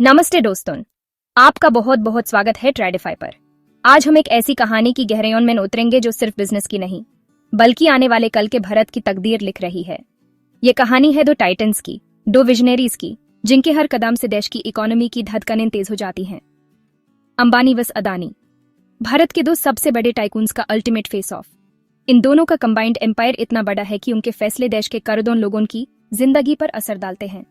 नमस्ते दोस्तों, आपका बहुत बहुत स्वागत है ट्रेडिफाई पर। आज हम एक ऐसी कहानी की गहराइयों में उतरेंगे जो सिर्फ बिजनेस की नहीं बल्कि आने वाले कल के भारत की तकदीर लिख रही है। ये कहानी है दो टाइटन्स की, दो विजनरीज की, जिनके हर कदम से देश की इकोनॉमी की धड़कनें तेज हो जाती हैं। अंबानी वस अदानी, भारत के दो सबसे बड़े टाइकून्स का अल्टीमेट फेस ऑफ। इन दोनों का कंबाइंड एम्पायर इतना बड़ा है कि उनके फैसले देश के करोड़ों लोगों की जिंदगी पर असर डालते हैं।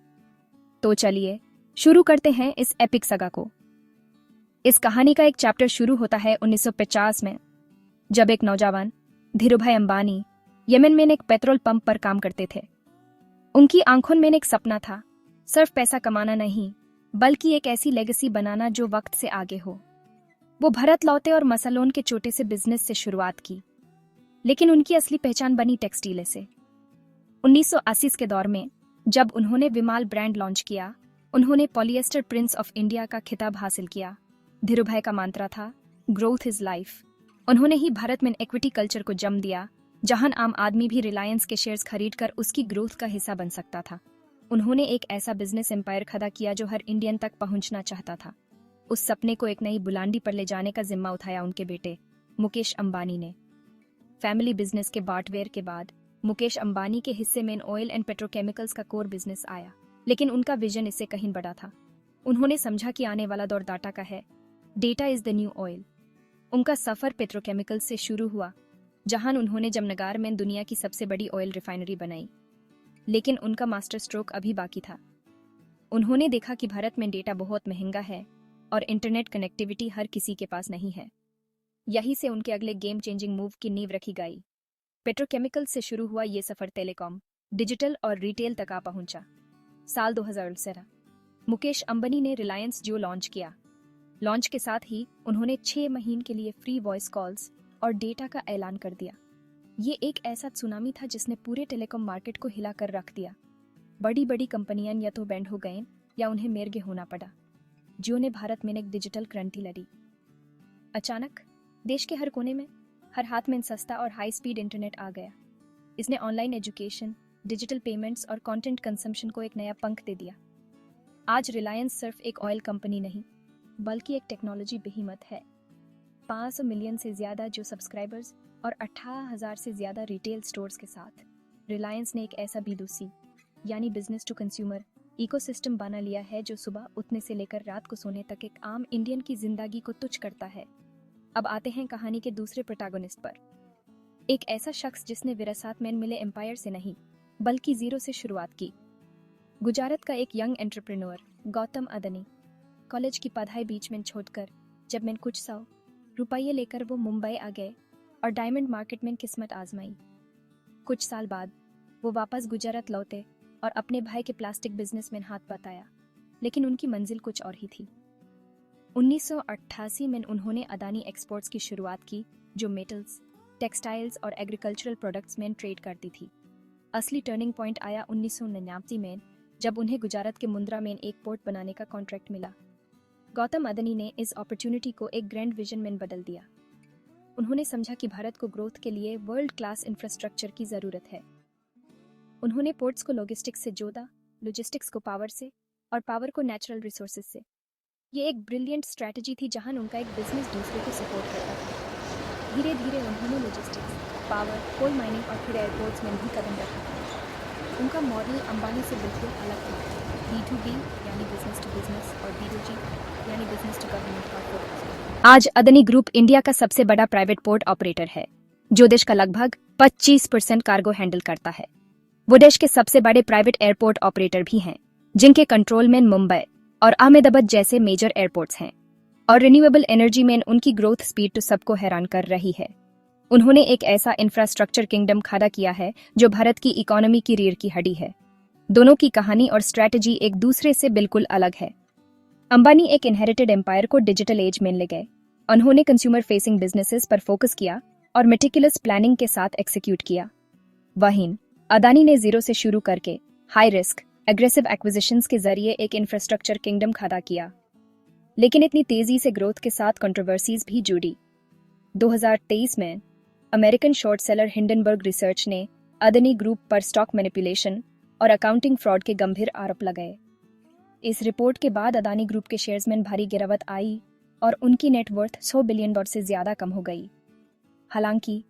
तो चलिए शुरू करते हैं इस एपिक सगा को। इस कहानी का एक चैप्टर शुरू होता है 1950 में, जब एक नौजवान धीरूभाई अंबानी यमन में एक पेट्रोल पंप पर काम करते थे। उनकी आंखों में एक सपना था, सिर्फ पैसा कमाना नहीं बल्कि एक ऐसी लेगेसी बनाना जो वक्त से आगे हो। वो भारत लौटे और मसलोन के छोटे से बिजनेस से शुरुआत की, लेकिन उनकी असली पहचान बनी टेक्सटाइल से। 1980 के दौर में जब उन्होंने विमाल ब्रांड लॉन्च किया, उन्होंने पॉलिएस्टर प्रिंस ऑफ इंडिया का खिताब हासिल किया। धीरूभाई का मंत्र था ग्रोथ इज लाइफ। उन्होंने ही भारत में इक्विटी कल्चर को जन्म दिया, जहां आम आदमी भी रिलायंस के शेयर्स खरीदकर उसकी ग्रोथ का हिस्सा बन सकता था। उन्होंने एक ऐसा बिजनेस एम्पायर खड़ा किया जो हर इंडियन तक पहुंचना चाहता था। उस सपने को एक नई बुलंदी पर ले जाने का जिम्मा उठाया उनके बेटे मुकेश अंबानी ने। फैमिली बिजनेस के बांटवेर के बाद मुकेश अंबानी के हिस्से में ऑयल एंड पेट्रोकेमिकल्स का कोर बिजनेस आया, लेकिन उनका विजन इससे कहीं बड़ा था। उन्होंने समझा कि आने वाला दौर डाटा का है, data is the new oil. उनका सफर पेट्रोकेमिकल्स से शुरू हुआ, जहां उन्होंने जमनगर में दुनिया की सबसे बड़ी ऑयल रिफाइनरी बनाई। लेकिन उनका मास्टर स्ट्रोक अभी बाकी था। उन्होंने देखा कि भारत में डेटा बहुत महंगा है और इंटरनेट कनेक्टिविटी हर किसी के पास नहीं है। यही से उनके अगले गेम चेंजिंग मूव की नींव रखी गई। पेट्रोकेमिकल्स से शुरू हुआ ये सफर टेलीकॉम, डिजिटल और रिटेल तक आ पहुंचा। साल 2017 मुकेश अंबानी ने रिलायंस जियो लॉन्च किया। लॉन्च के साथ ही उन्होंने 6 महीने के लिए फ्री वॉइस कॉल्स और डेटा का ऐलान कर दिया। ये एक ऐसा सुनामी था जिसने पूरे टेलीकॉम मार्केट को हिलाकर रख दिया। बड़ी बड़ी कंपनियां या तो बैंड हो गईं या उन्हें मेरगे होना पड़ा। जियो ने भारत में एक डिजिटल क्रांति लड़ी। अचानक देश के हर कोने में, हर हाथ में सस्ता और हाई स्पीड इंटरनेट आ गया। इसने ऑनलाइन एजुकेशन, डिजिटल पेमेंट्स और कंटेंट कंजम्पशन को एक नया पंख दे दिया। आज रिलायंस सिर्फ एक ऑयल कंपनी नहीं बल्कि एक टेक्नोलॉजी बेहिमत है। 500 मिलियन से ज्यादा जो सब्सक्राइबर्स और 18,000 से ज्यादा रिटेल स्टोर्स के साथ रिलायंस ने एक ऐसा B2C यानी बिजनेस टू कंज्यूमर इकोसिस्टम बना लिया है जो सुबह उठने से लेकर रात को सोने तक एक आम इंडियन की जिंदगी को तुच्छ करता है। अब आते हैं कहानी के दूसरे प्रोटैगनिस्ट पर, एक ऐसा शख्स जिसने विरासत में मिले एम्पायर से नहीं बल्कि जीरो से शुरुआत की। गुजरात का एक young entrepreneur Gautam Adani college की पढ़ाई बीच में छोड़कर जब मैं कुछ 100 रुपये लेकर वो मुंबई आ गए और डायमंड मार्केट में किस्मत आजमाई। कुछ साल बाद वो वापस गुजरात लौटे और अपने भाई के प्लास्टिक बिजनेस में हाथ बटाया, लेकिन उनकी मंजिल कुछ और ही थी। 1988 में उन्होंने अदानी एक्सपोर्ट्स की शुरुआत की, जो मेटल्स, टेक्सटाइल्स और एग्रीकल्चरल प्रोडक्ट्स में ट्रेड करती थी। असली टर्निंग पॉइंट आया 1989 में, जब उन्हें गुजरात के मुंद्रा में एक पोर्ट बनाने का कॉन्ट्रैक्ट मिला। गौतम अदानी ने इस अपॉर्चुनिटी को एक ग्रैंड विजन में बदल दिया। उन्होंने समझा कि भारत को ग्रोथ के लिए वर्ल्ड क्लास इंफ्रास्ट्रक्चर की जरूरत है। उन्होंने पोर्ट्स को लॉजिस्टिक्स से जोड़ा, लॉजिस्टिक्स को पावर से और पावर को नेचुरल रिसोर्सेज से। ये एक ब्रिलियंट स्ट्रैटेजी थी जहां उनका एक बिजनेस दूसरे को सपोर्ट करता था। धीरे धीरे उन्होंने लॉजिस्टिक्स, पावर, कोल माइनिंग और फिर एयरपोर्ट्स में भी कदम रखा था। उनका मॉडल अंबानी से बिल्कुल अलग था। B2B यानी बिजनेस टू बिजनेस और B2G यानी बिजनेस टू गवर्नमेंट का फोकस। आज अदानी ग्रुप इंडिया का सबसे बड़ा प्राइवेट पोर्ट ऑपरेटर है, जो देश का लगभग 25% कार्गो हैंडल करता है। वो देश के सबसे बड़े प्राइवेट एयरपोर्ट ऑपरेटर भी हैं, जिनके कंट्रोल में मुंबई और अहमदाबाद जैसे मेजर एयरपोर्ट्स हैं। और रिन्यूएबल एनर्जी में उनकी ग्रोथ स्पीड तो सबको हैरान कर रही है। उन्होंने एक ऐसा इंफ्रास्ट्रक्चर किंगडम खड़ा किया है जो भारत की इकोनॉमी की रीढ़ की हड्डी है। दोनों की कहानी और स्ट्रैटेजी एक दूसरे से बिल्कुल अलग है। अंबानी एक इनहेरिटेड एम्पायर को डिजिटल एज में ले गए। उन्होंने कंज्यूमर फेसिंग बिजनेसेस पर फोकस किया और मेटिकुलस प्लानिंग के साथ एक्सिक्यूट किया। वहीं अदानी ने जीरो से शुरू करके हाई रिस्क एग्रेसिव एक्विजिशंस के जरिए एक इंफ्रास्ट्रक्चर किंगडम खड़ा किया। लेकिन इतनी तेजी से ग्रोथ के साथ कंट्रोवर्सीज भी जुड़ी। 2023 में American short seller Hindenburg research ने अदानी ग्रुप पर स्टॉक मैनिपुलेशन और अकाउंटिंग फ्रॉड के गंभीर आरोप लगाए। इस रिपोर्ट के बाद अदानी ग्रुप के शेयर्स में भारी गिरावट आई और उनकी नेटवर्थ $100 बिलियन से ज्यादा कम हो गई। हालांकि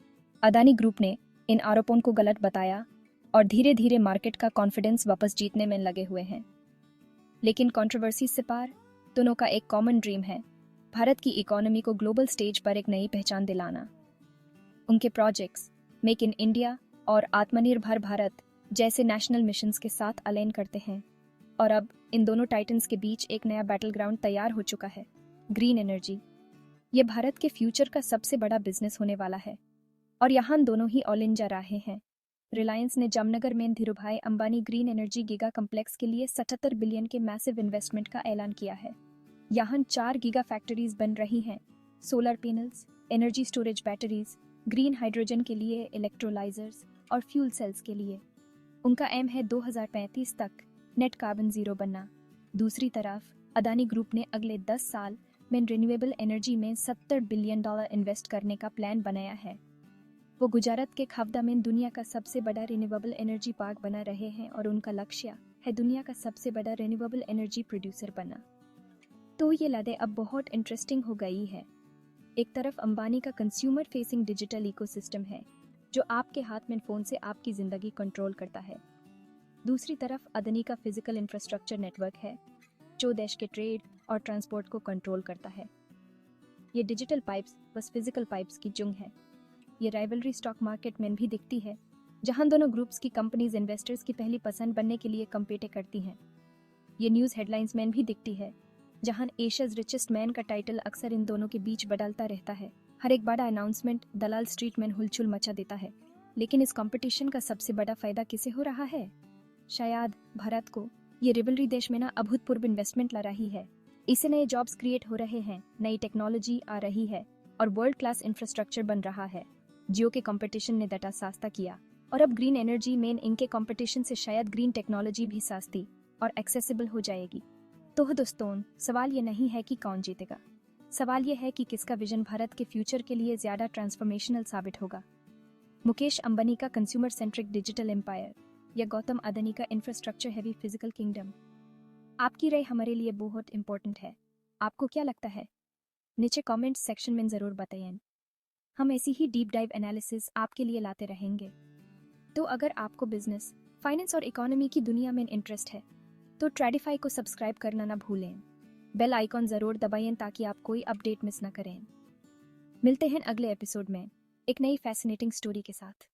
अदानी ग्रुप ने इन आरोपों को गलत बताया और धीरे धीरे मार्केट का कॉन्फिडेंस वापस जीतने में लगे हुए हैं। लेकिन कंट्रोवर्सी से पार, दोनों का एक कॉमन ड्रीम है, भारत की इकोनॉमी को ग्लोबल स्टेज पर एक नई पहचान दिलाना। उनके प्रोजेक्ट्स मेक इन इंडिया और आत्मनिर्भर भारत जैसे नेशनल मिशंस के साथ अलाइन करते हैं और अब इन दोनों टाइटन्स के बीच एक नया बैटल ग्राउंड तैयार हो चुका है, ग्रीन एनर्जी। ये भारत के फ्यूचर का सबसे बड़ा बिजनेस होने वाला है और यहाँ दोनों ही ऑल इन जा रहे हैं। रिलायंस ने जामनगर में Dhirubhai Ambani green energy giga complex के लिए 77 बिलियन के मैसिव इन्वेस्टमेंट का ऐलान किया है। यहाँ 4 गीगा फैक्ट्रीज बन रही हैं, solar panels, energy storage batteries, green hydrogen के लिए इलेक्ट्रोलाइजर्स और फ्यूल सेल्स के लिए। उनका एम है 2035 तक नेट कार्बन जीरो बनना। दूसरी तरफ अदानी ग्रुप ने अगले 10 साल में रिन्यूएबल एनर्जी में $70 बिलियन इन्वेस्ट करने का प्लान बनाया है। वो गुजरात के खावदा में दुनिया का सबसे बड़ा रिन्यूएबल एनर्जी पार्क बना रहे हैं और उनका लक्ष्य है दुनिया का सबसे बड़ा रिन्यूएबल एनर्जी प्रोड्यूसर बनना। तो ये लड़ाई अब बहुत इंटरेस्टिंग हो गई है। एक तरफ अंबानी का कंज्यूमर फेसिंग डिजिटल इकोसिस्टम है जो आपके हाथ में फोन से आपकी जिंदगी कंट्रोल करता है। दूसरी तरफ अदानी का फिजिकल इंफ्रास्ट्रक्चर नेटवर्क है जो देश के ट्रेड और ट्रांसपोर्ट को कंट्रोल करता है। ये डिजिटल पाइप्स बस फिजिकल पाइप्स की जुंग है। ये राइवलरी स्टॉक मार्केट में भी दिखती है जहां दोनों ग्रुप्स की कंपनीज इन्वेस्टर्स की पहली पसंद बनने के लिए कम्पीट करती हैं। ये न्यूज़ हेडलाइंस में भी दिखती है जहां एशियाज रिचेस्ट मैन का टाइटल अक्सर इन दोनों के बीच बदलता रहता है। हर एक बड़ा अनाउंसमेंट दलाल स्ट्रीट में हुलचुल मचा देता है। लेकिन इस कंपटीशन का सबसे बड़ा फायदा किसे हो रहा है? शायद भारत को। ये रिवलरी देश में अभूतपूर्व इन्वेस्टमेंट ला रही है। इससे नए जॉब्स क्रिएट हो रहे हैं, नई टेक्नोलॉजी आ रही है और वर्ल्ड क्लास इंफ्रास्ट्रक्चर बन रहा है। जियो के कंपटीशन ने डाटा सस्ता किया और अब ग्रीन एनर्जी में इनके कंपटीशन से शायद ग्रीन टेक्नोलॉजी भी सस्ती और एक्सेसिबल हो जाएगी। तो दोस्तों, सवाल ये नहीं है कि कौन जीतेगा, सवाल ये है कि किसका विजन भारत के फ्यूचर के लिए ज्यादा ट्रांसफॉर्मेशनल साबित होगा। मुकेश अंबानी का कंज्यूमर सेंट्रिक डिजिटल एम्पायर या गौतम अदानी का इंफ्रास्ट्रक्चर हैवी फिजिकल किंगडम? आपकी राय हमारे लिए बहुत इंपॉर्टेंट है। आपको क्या लगता है? नीचे कमेंट सेक्शन में जरूर बताइए। हम ऐसी ही डीप डाइव एनालिसिस आपके लिए लाते रहेंगे। तो अगर आपको बिजनेस, फाइनेंस और इकोनॉमी की दुनिया में इंटरेस्ट है तो ट्रेडिफाई को सब्सक्राइब करना ना भूलें। बेल आइकॉन जरूर दबाएं ताकि आप कोई अपडेट मिस ना करें। मिलते हैं अगले एपिसोड में एक नई फैसिनेटिंग स्टोरी के साथ।